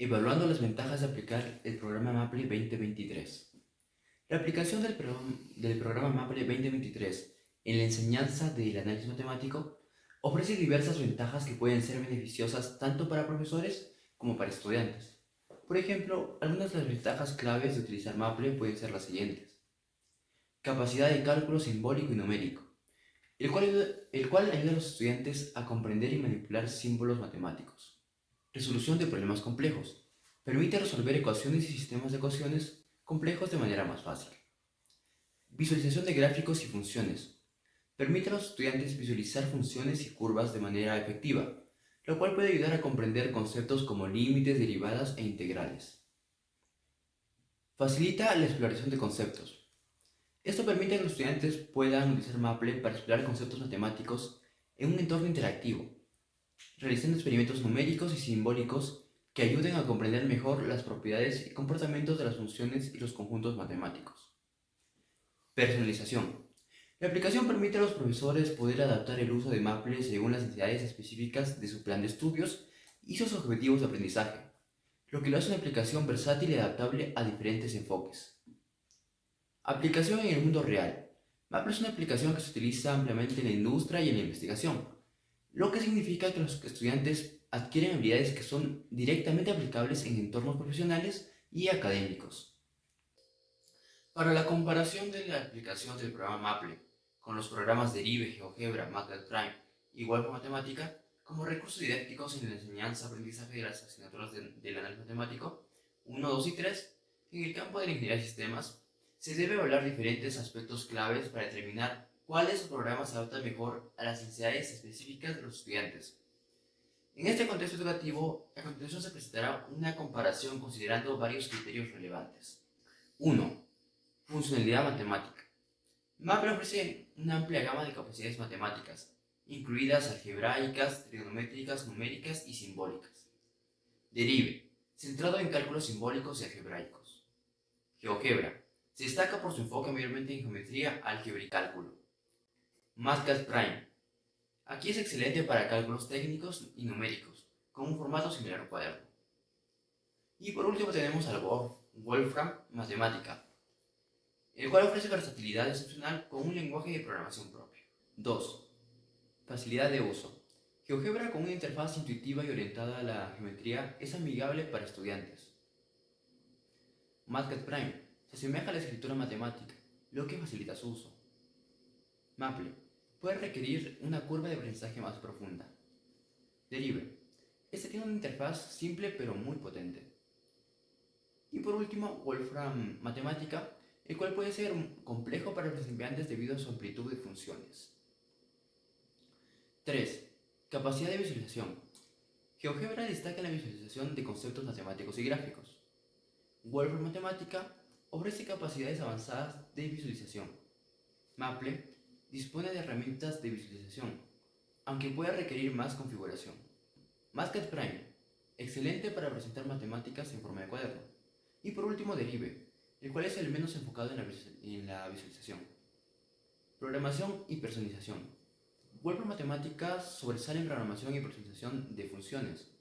Evaluando las ventajas de aplicar el programa Maple 2023. La aplicación del programa Maple 2023 en la enseñanza del análisis matemático ofrece diversas ventajas que pueden ser beneficiosas tanto para profesores como para estudiantes. Por ejemplo, algunas de las ventajas claves de utilizar Maple pueden ser las siguientes. Capacidad de cálculo simbólico y numérico, el cual ayuda a los estudiantes a comprender y manipular símbolos matemáticos. Resolución de problemas complejos. Permite resolver ecuaciones y sistemas de ecuaciones complejos de manera más fácil. Visualización de gráficos y funciones. Permite a los estudiantes visualizar funciones y curvas de manera efectiva, lo cual puede ayudar a comprender conceptos como límites, derivadas e integrales. Facilita la exploración de conceptos. Esto permite que los estudiantes puedan utilizar Maple para explorar conceptos matemáticos en un entorno interactivo, realizando experimentos numéricos y simbólicos que ayuden a comprender mejor las propiedades y comportamientos de las funciones y los conjuntos matemáticos. Personalización. La aplicación permite a los profesores poder adaptar el uso de Maple según las necesidades específicas de su plan de estudios y sus objetivos de aprendizaje, lo que lo hace una aplicación versátil y adaptable a diferentes enfoques. Aplicación en el mundo real. Maple es una aplicación que se utiliza ampliamente en la industria y en la investigación, lo que significa que los estudiantes adquieren habilidades que son directamente aplicables en entornos profesionales y académicos. Para la comparación de la aplicación del programa Maple con los programas Derive, GeoGebra, MATLABPrime y Wolfram Matemática como recursos didácticos en la enseñanza-aprendizaje de las asignaturas del análisis matemático 1, 2 y 3, en el campo de la ingeniería de sistemas, se debe evaluar diferentes aspectos claves para determinar cuáles programas se adaptan mejor a las necesidades específicas de los estudiantes. En este contexto educativo, a continuación se presentará una comparación considerando varios criterios relevantes. 1. Funcionalidad matemática. Maple ofrece una amplia gama de capacidades matemáticas, incluidas algebraicas, trigonométricas, numéricas y simbólicas. Derive, centrado en cálculos simbólicos y algebraicos. GeoGebra, se destaca por su enfoque mayormente en geometría, álgebra y cálculo. MATLABPrime, aquí es excelente para cálculos técnicos y numéricos, con un formato similar a un cuaderno. Y por último tenemos al Wolfram Matemática, el cual ofrece versatilidad excepcional con un lenguaje de programación propio. 2. Facilidad de uso. GeoGebra con una interfaz intuitiva y orientada a la geometría es amigable para estudiantes. MATLABPrime se asemeja a la escritura matemática, lo que facilita su uso. Maple puede requerir una curva de aprendizaje más profunda. Derive. Este tiene una interfaz simple pero muy potente. Y por último, Wolfram Matemática, el cual puede ser complejo para los principiantes debido a su amplitud de funciones. 3. Capacidad de visualización. GeoGebra destaca en la visualización de conceptos matemáticos y gráficos. Wolfram Matemática ofrece capacidades avanzadas de visualización. Maple dispone de herramientas de visualización, aunque puede requerir más configuración. MATLABPrime, excelente para presentar matemáticas en forma de cuaderno. Y por último, Derive, el cual es el menos enfocado en la visualización. Programación y personalización. Wolfram Matemática sobresale en programación y personalización de funciones.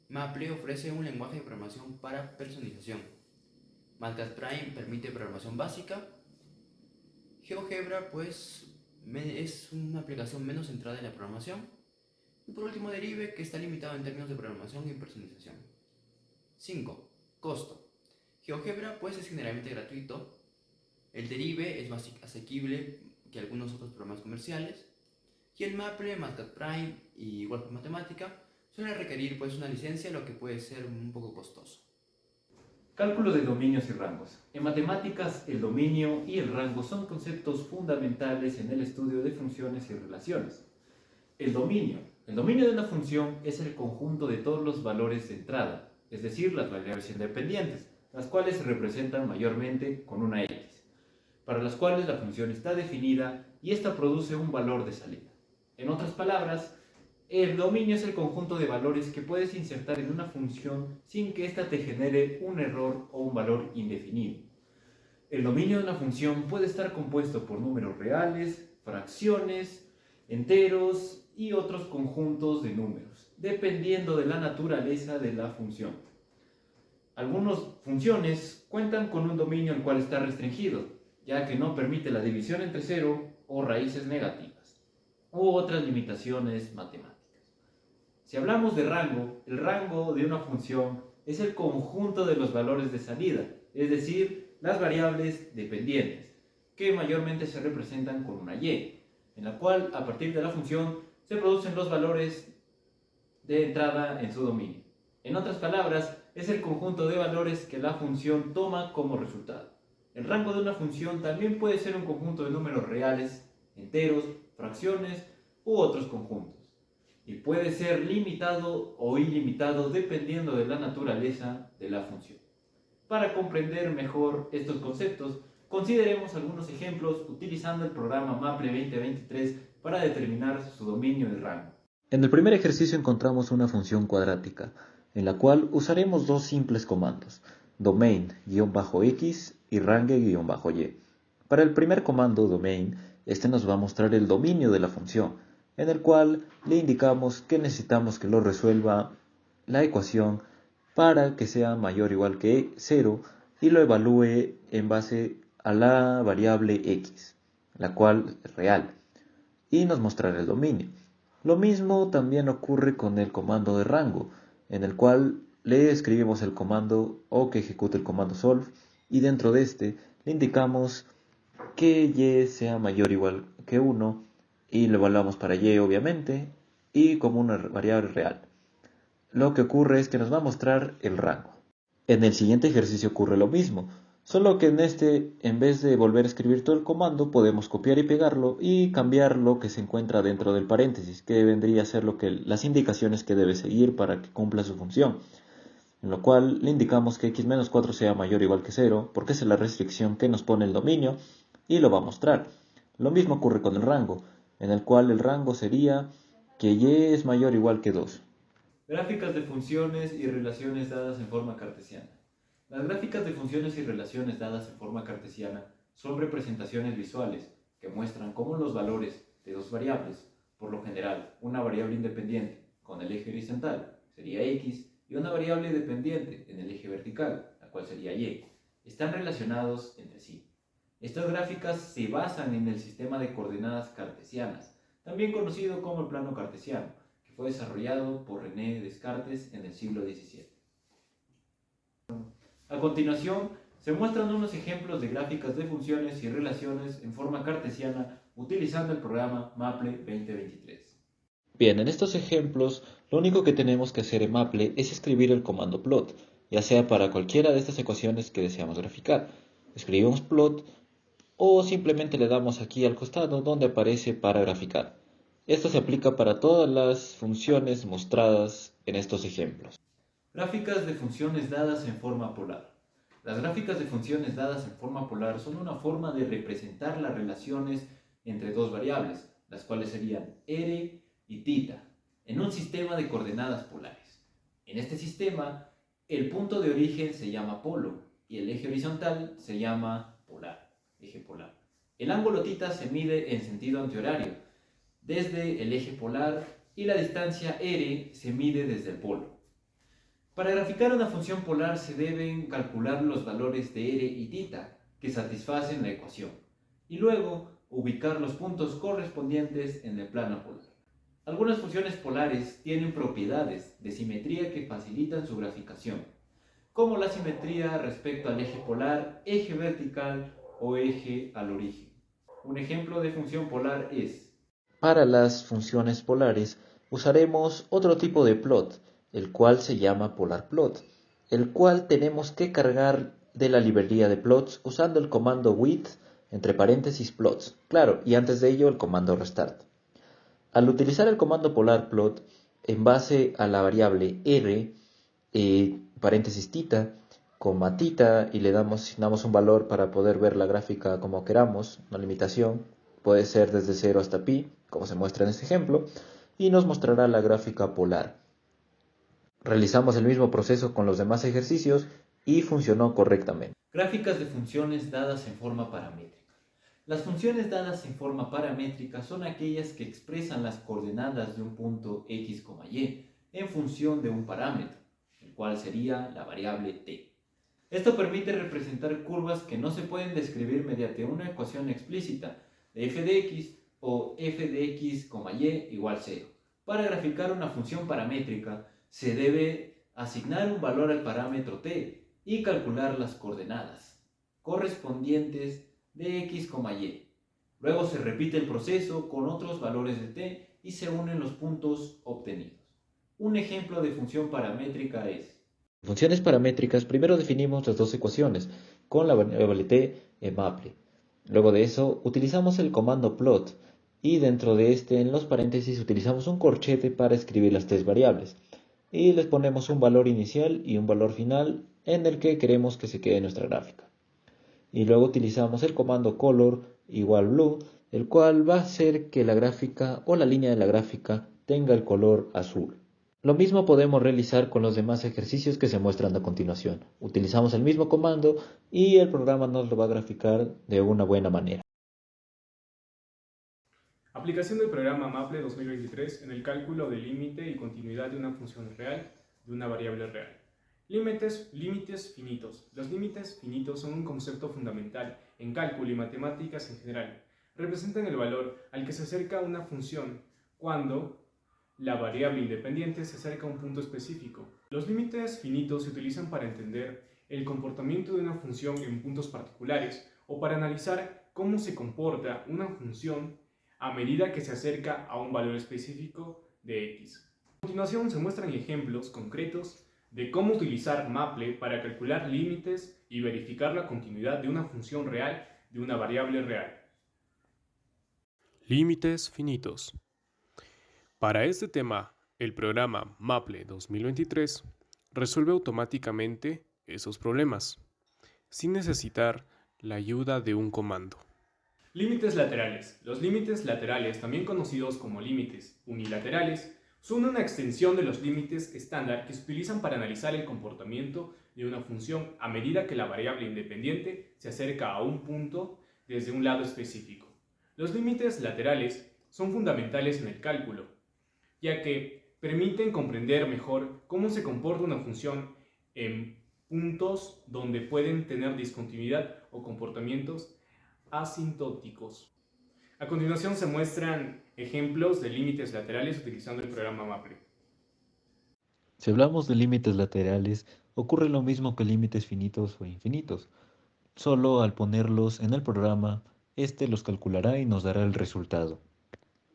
Maple ofrece un lenguaje de programación para personalización. MATLABPrime permite programación básica. GeoGebra pues es una aplicación menos centrada en la programación. Y por último Derive, que está limitado en términos de programación y personalización. 5. Costo. GeoGebra pues es generalmente gratuito. El Derive es más asequible que algunos otros programas comerciales. Y el Maple, MATLABPrime y Wolfram Matemática suelen requerir pues una licencia, lo que puede ser un poco costoso. Cálculo de dominios y rangos. En matemáticas, el dominio y el rango son conceptos fundamentales en el estudio de funciones y relaciones. El dominio. El dominio de una función es el conjunto de todos los valores de entrada, es decir, las variables independientes, las cuales se representan mayormente con una x, para las cuales la función está definida y ésta produce un valor de salida. En otras palabras, el dominio es el conjunto de valores que puedes insertar en una función sin que ésta te genere un error o un valor indefinido. El dominio de una función puede estar compuesto por números reales, fracciones, enteros y otros conjuntos de números, dependiendo de la naturaleza de la función. Algunas funciones cuentan con un dominio el cual está restringido, ya que no permite la división entre cero o raíces negativas, u otras limitaciones matemáticas. Si hablamos de rango, el rango de una función es el conjunto de los valores de salida, es decir, las variables dependientes, que mayormente se representan con una y, en la cual a partir de la función se producen los valores de entrada en su dominio. En otras palabras, es el conjunto de valores que la función toma como resultado. El rango de una función también puede ser un conjunto de números reales, enteros, fracciones u otros conjuntos, y puede ser limitado o ilimitado dependiendo de la naturaleza de la función. Para comprender mejor estos conceptos, consideremos algunos ejemplos utilizando el programa Maple 2023 para determinar su dominio y rango. En el primer ejercicio encontramos una función cuadrática, en la cual usaremos dos simples comandos, domain-x y range-y. Para el primer comando, domain, este nos va a mostrar el dominio de la función, en el cual le indicamos que necesitamos que lo resuelva la ecuación para que sea mayor o igual que 0 y lo evalúe en base a la variable x, la cual es real, y nos mostrará el dominio. Lo mismo también ocurre con el comando de rango, en el cual le escribimos el comando o que ejecute el comando solve y dentro de este le indicamos que y sea mayor o igual que 1 y lo evaluamos para y obviamente y como una variable real. Lo que ocurre es que nos va a mostrar el rango. En el siguiente ejercicio ocurre lo mismo, solo que en este, en vez de volver a escribir todo el comando, podemos copiar y pegarlo y cambiar lo que se encuentra dentro del paréntesis, que vendría a ser las indicaciones que debe seguir para que cumpla su función. En lo cual le indicamos que x-4 sea mayor o igual que 0, porque esa es la restricción que nos pone el dominio, y lo va a mostrar. Lo mismo ocurre con el rango, en el cual el rango sería que y es mayor o igual que 2. Gráficas de funciones y relaciones dadas en forma cartesiana. Las gráficas de funciones y relaciones dadas en forma cartesiana son representaciones visuales que muestran cómo los valores de dos variables, por lo general una variable independiente con el eje horizontal, sería x, y una variable dependiente en el eje vertical, la cual sería y, están relacionados entre sí. Estas gráficas se basan en el sistema de coordenadas cartesianas, también conocido como el plano cartesiano, que fue desarrollado por René Descartes en el siglo XVII. A continuación, se muestran unos ejemplos de gráficas de funciones y relaciones en forma cartesiana utilizando el programa Maple 2023. Bien, en estos ejemplos, lo único que tenemos que hacer en Maple es escribir el comando plot, ya sea para cualquiera de estas ecuaciones que deseamos graficar. Escribimos plot o simplemente le damos aquí al costado donde aparece para graficar. Esto se aplica para todas las funciones mostradas en estos ejemplos. Gráficas de funciones dadas en forma polar. Las gráficas de funciones dadas en forma polar son una forma de representar las relaciones entre dos variables, las cuales serían r y θ, en un sistema de coordenadas polares. En este sistema, el punto de origen se llama polo y el eje horizontal se llama polar, eje polar. El ángulo θ se mide en sentido antihorario desde el eje polar y la distancia r se mide desde el polo. Para graficar una función polar se deben calcular los valores de r y θ que satisfacen la ecuación y luego ubicar los puntos correspondientes en el plano polar. Algunas funciones polares tienen propiedades de simetría que facilitan su graficación, como la simetría respecto al eje polar, eje vertical o eje al origen. Un ejemplo de función polar es: Para las funciones polares usaremos otro tipo de plot, el cual se llama polar plot, el cual tenemos que cargar de la librería de plots usando el comando with entre paréntesis plots, claro, y antes de ello el comando restart. Al utilizar el comando polar plot en base a la variable r, paréntesis θ, coma θ, y le asignamos un valor para poder ver la gráfica como queramos, una limitación, puede ser desde 0 hasta pi, como se muestra en este ejemplo, y nos mostrará la gráfica polar. Realizamos el mismo proceso con los demás ejercicios y funcionó correctamente. gráficas de funciones dadas en forma paramétrica. Las funciones dadas en forma paramétrica son aquellas que expresan las coordenadas de un punto x, y en función de un parámetro, el cual sería la variable t. Esto permite representar curvas que no se pueden describir mediante una ecuación explícita de f de x o f de x, y igual 0. Para graficar una función paramétrica se debe asignar un valor al parámetro t y calcular las coordenadas correspondientes de x, y. Luego se repite el proceso con otros valores de t y se unen los puntos obtenidos. Un ejemplo de función paramétrica es: En funciones paramétricas, primero definimos las dos ecuaciones con la variable t en Maple. Luego de eso, utilizamos el comando plot y dentro de este, en los paréntesis, utilizamos un corchete para escribir las tres variables. Y les ponemos un valor inicial y un valor final en el que queremos que se quede nuestra gráfica. Y luego utilizamos el comando color igual blue, el cual va a hacer que la gráfica o la línea de la gráfica tenga el color azul. Lo mismo podemos realizar con los demás ejercicios que se muestran a continuación. Utilizamos el mismo comando y el programa nos lo va a graficar de una buena manera. Aplicación del programa Maple 2023 en el cálculo del límite y continuidad de una función real de una variable real. Límites finitos. Los límites finitos son un concepto fundamental en cálculo y matemáticas en general. Representan el valor al que se acerca una función cuando la variable independiente se acerca a un punto específico. Los límites finitos se utilizan para entender el comportamiento de una función en puntos particulares o para analizar cómo se comporta una función a medida que se acerca a un valor específico de x. A continuación se muestran ejemplos concretos de cómo utilizar Maple para calcular límites y verificar la continuidad de una función real de una variable real. Límites finitos. Para este tema, el programa Maple 2023 resuelve automáticamente esos problemas, sin necesitar la ayuda de un comando. Límites laterales. Los límites laterales, también conocidos como límites unilaterales, son una extensión de los límites estándar que se utilizan para analizar el comportamiento de una función a medida que la variable independiente se acerca a un punto desde un lado específico. Los límites laterales son fundamentales en el cálculo, ya que permiten comprender mejor cómo se comporta una función en puntos donde pueden tener discontinuidad o comportamientos asintóticos. A continuación se muestran ejemplos de límites laterales utilizando el programa Maple. Si hablamos de límites laterales, ocurre lo mismo que límites finitos o infinitos. Solo al ponerlos en el programa, este los calculará y nos dará el resultado,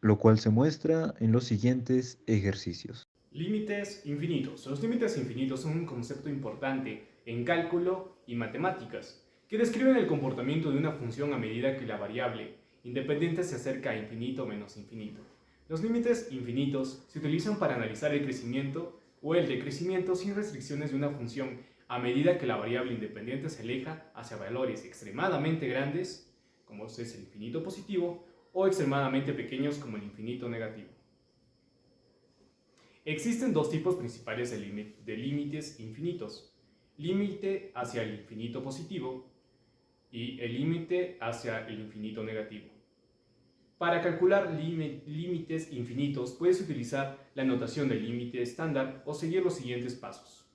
lo cual se muestra en los siguientes ejercicios. Límites infinitos. Los límites infinitos son un concepto importante en cálculo y matemáticas, que describen el comportamiento de una función a medida que la variable independiente se acerca a infinito menos infinito. Los límites infinitos se utilizan para analizar el crecimiento o el decrecimiento sin restricciones de una función a medida que la variable independiente se aleja hacia valores extremadamente grandes, como es el infinito positivo, o extremadamente pequeños como el infinito negativo. Existen dos tipos principales de límites infinitos: límite hacia el infinito positivo y el límite hacia el infinito negativo. Para calcular límites infinitos puedes utilizar la notación del límite estándar o seguir los siguientes pasos.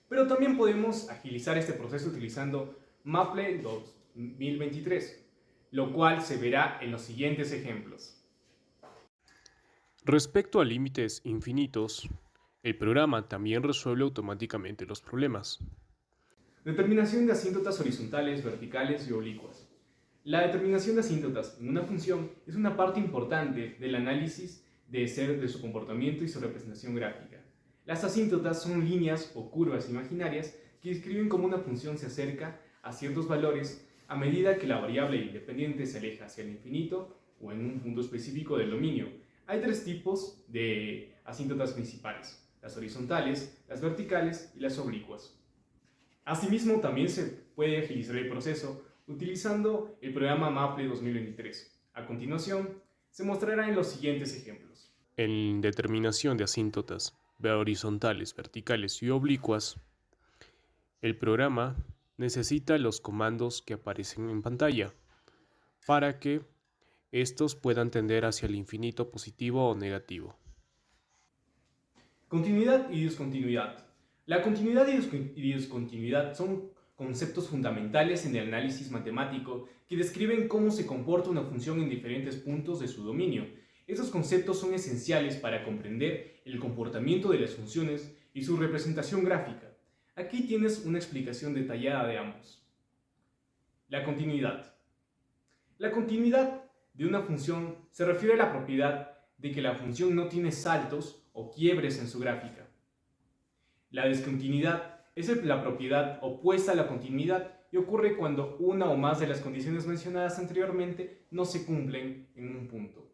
Pero también podemos agilizar este proceso utilizando Maple 2023, lo cual se verá en los siguientes ejemplos. Respecto a límites infinitos, el programa también resuelve automáticamente los problemas. Determinación de asíntotas horizontales, verticales y oblicuas. La determinación de asíntotas en una función es una parte importante del análisis de su comportamiento y su representación gráfica. Las asíntotas son líneas o curvas imaginarias que describen cómo una función se acerca a ciertos valores a medida que la variable independiente se aleja hacia el infinito o en un punto específico del dominio. Hay tres tipos de asíntotas principales: las horizontales, las verticales y las oblicuas. Asimismo, también se puede agilizar el proceso utilizando el programa Maple 2023. A continuación, se mostrará en los siguientes ejemplos. En determinación de asíntotas horizontales, verticales y oblicuas, el programa necesita los comandos que aparecen en pantalla para que estos puedan tender hacia el infinito positivo o negativo. Continuidad y discontinuidad. La continuidad y discontinuidad son conceptos fundamentales en el análisis matemático que describen cómo se comporta una función en diferentes puntos de su dominio. Estos conceptos son esenciales para comprender el comportamiento de las funciones y su representación gráfica. Aquí tienes una explicación detallada de ambos. La continuidad. La continuidad de una función se refiere a la propiedad de que la función no tiene saltos o quiebres en su gráfica. La discontinuidad es la propiedad opuesta a la continuidad y ocurre cuando una o más de las condiciones mencionadas anteriormente no se cumplen en un punto.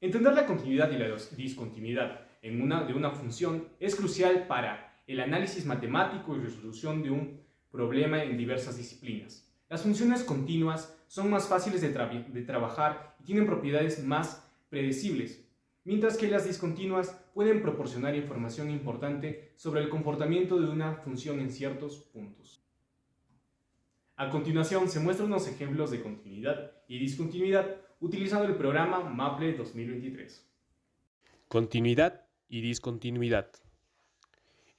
Entender la continuidad y la discontinuidad de una función es crucial para el análisis matemático y resolución de un problema en diversas disciplinas. Las funciones continuas son más fáciles de trabajar y tienen propiedades más predecibles, mientras que las discontinuas pueden proporcionar información importante sobre el comportamiento de una función en ciertos puntos. A continuación se muestran unos ejemplos de continuidad y discontinuidad utilizando el programa Maple 2023. Continuidad y discontinuidad.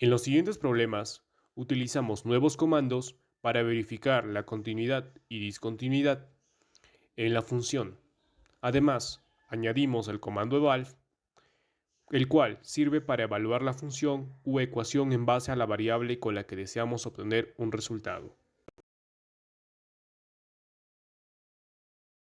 En los siguientes problemas utilizamos nuevos comandos para verificar la continuidad y discontinuidad en la función. Además, añadimos el comando eval, el cual sirve para evaluar la función u ecuación en base a la variable con la que deseamos obtener un resultado.